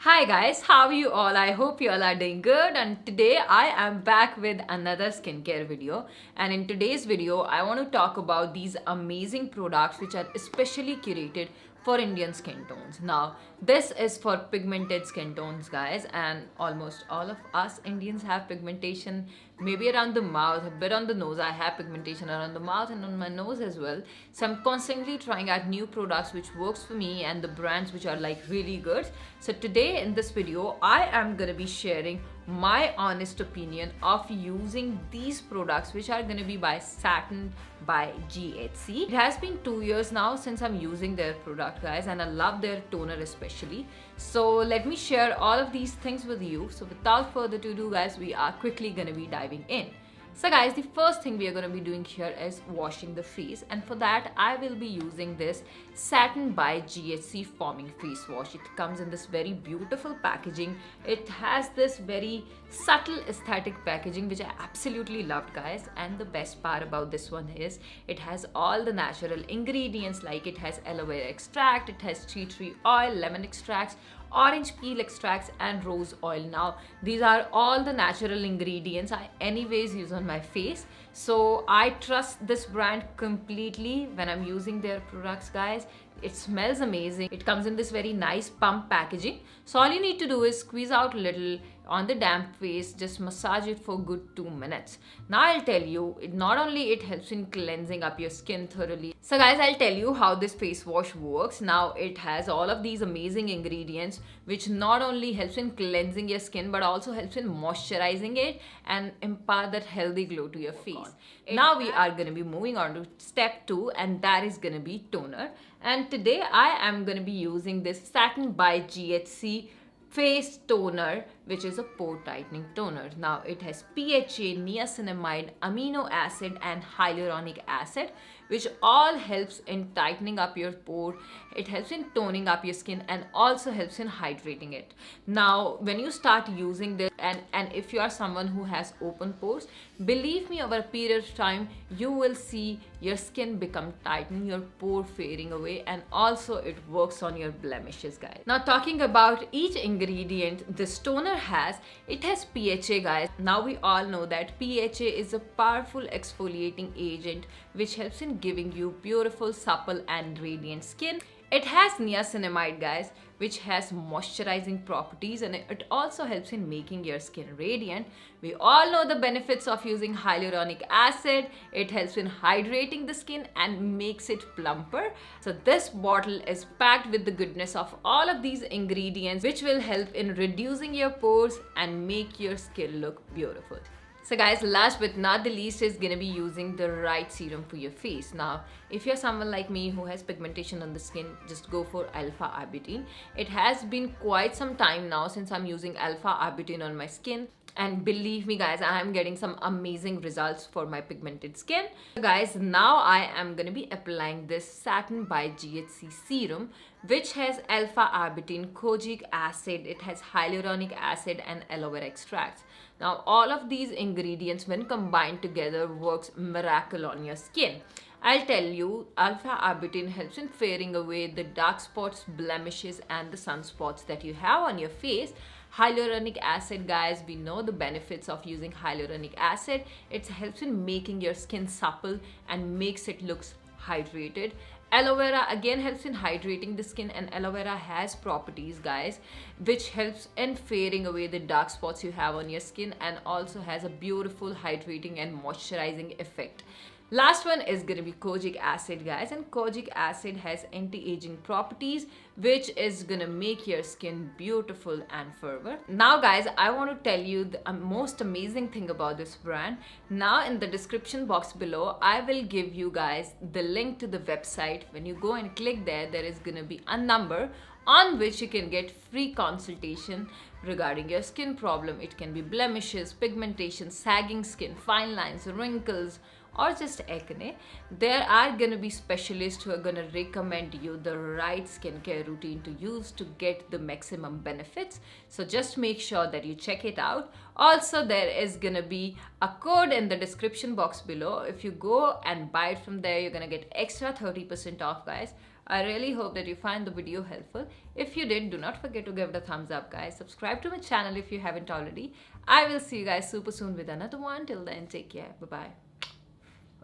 Hi guys, how are you all? I hope you all are doing good, and today I am back with another skincare video. And in today's video I want to talk about these amazing products which are especially curated for Indian skin tones. Now this is for pigmented skin tones guys, and almost all of us Indians have pigmentation, maybe around the mouth, a bit on the nose. I have pigmentation around the mouth and on my nose as well. So I'm constantly trying out new products which works for me and the brands which are like really good. So today in this video I am gonna be sharing my honest opinion of using these products which are gonna be by Saturn by GHC. It has been 2 years now since I'm using their product guys, and I love their toner especially. So let me share all of these things with you. So without further ado guys, we are quickly gonna be diving in. So guys, the first thing we are going to be doing here is washing the face, and for that I will be using this Saturn by GHC foaming face wash. It comes in this very beautiful packaging. It has this very subtle aesthetic packaging which I absolutely loved guys, and the best part about this one is it has all the natural ingredients, like it has aloe vera extract, it has tea tree oil, lemon extracts, orange peel extracts and rose oil. Now these are all the natural ingredients I anyways use on my face, so I trust this brand completely when I'm using their products guys. It smells amazing. It comes in this very nice pump packaging, so all you need to do is squeeze out a little on the damp face, just massage it for good 2 minutes. Now I'll tell you, not only it helps in cleansing up your skin thoroughly. So guys, I'll tell you how this face wash works. Now it has all of these amazing ingredients which not only helps in cleansing your skin but also helps in moisturizing it and impart that healthy glow to your face. Now we are going to be moving on to step 2, and that is going to be toner. And today I am going to be using this Saturn by GHC face toner, which is a pore tightening toner. Now it has PHA, niacinamide, amino acid and hyaluronic acid, which all helps in tightening up your pore. It helps in toning up your skin and also helps in hydrating it. Now when you start using this, and if you are someone who has open pores, believe me, over a period of time you will see your skin become tightened, your pore fading away, and also it works on your blemishes guys. Now talking about each ingredient this toner has, it has PHA guys. Now we all know that PHA is a powerful exfoliating agent which helps in giving you beautiful, supple and radiant skin. It has niacinamide guys, which has moisturizing properties, and it also helps in making your skin radiant. We all know the benefits of using hyaluronic acid. It helps in hydrating the skin and makes it plumper. So this bottle is packed with the goodness of all of these ingredients which will help in reducing your pores and make your skin look beautiful. So guys, last but not the least is gonna be using the right serum for your face. Now if you're someone like me who has pigmentation on the skin, just go for alpha arbutin. It has been quite some time now since I'm using alpha arbutin on my skin, and believe me guys, I am getting some amazing results for my pigmented skin. So guys, now I am gonna be applying this Saturn by GHC serum, which has alpha arbutin, kojic acid, it has hyaluronic acid and aloe vera extracts. Now all of these ingredients when combined together works miracle on your skin. I'll tell you, alpha arbutin helps in fading away the dark spots, blemishes and the sunspots that you have on your face. Hyaluronic acid guys, we know the benefits of using hyaluronic acid. It helps in making your skin supple and makes it look hydrated. Aloe vera again helps in hydrating the skin, and aloe vera has properties guys which helps in fading away the dark spots you have on your skin, and also has a beautiful hydrating and moisturizing effect. Last one is going to be kojic acid guys, and kojic acid has anti-aging properties which is going to make your skin beautiful and firmer. Now guys, I want to tell you the most amazing thing about this brand. Now in the description box below I will give you guys the link to the website. When you go and click there, there is going to be a number on which you can get free consultation regarding your skin problem. It can be blemishes, pigmentation, sagging skin, fine lines, wrinkles, or just acne. There are gonna be specialists who are gonna recommend you the right skincare routine to use to get the maximum benefits. So just make sure that you check it out. Also, there is gonna be a code in the description box below. If you go and buy it from there, you're gonna get extra 30% off guys. I really hope that you find the video helpful. If you did, do not forget to give it a thumbs up, guys. Subscribe to my channel if you haven't already. I will see you guys super soon with another one. Till then, take care. Bye bye.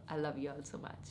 I love you all so much.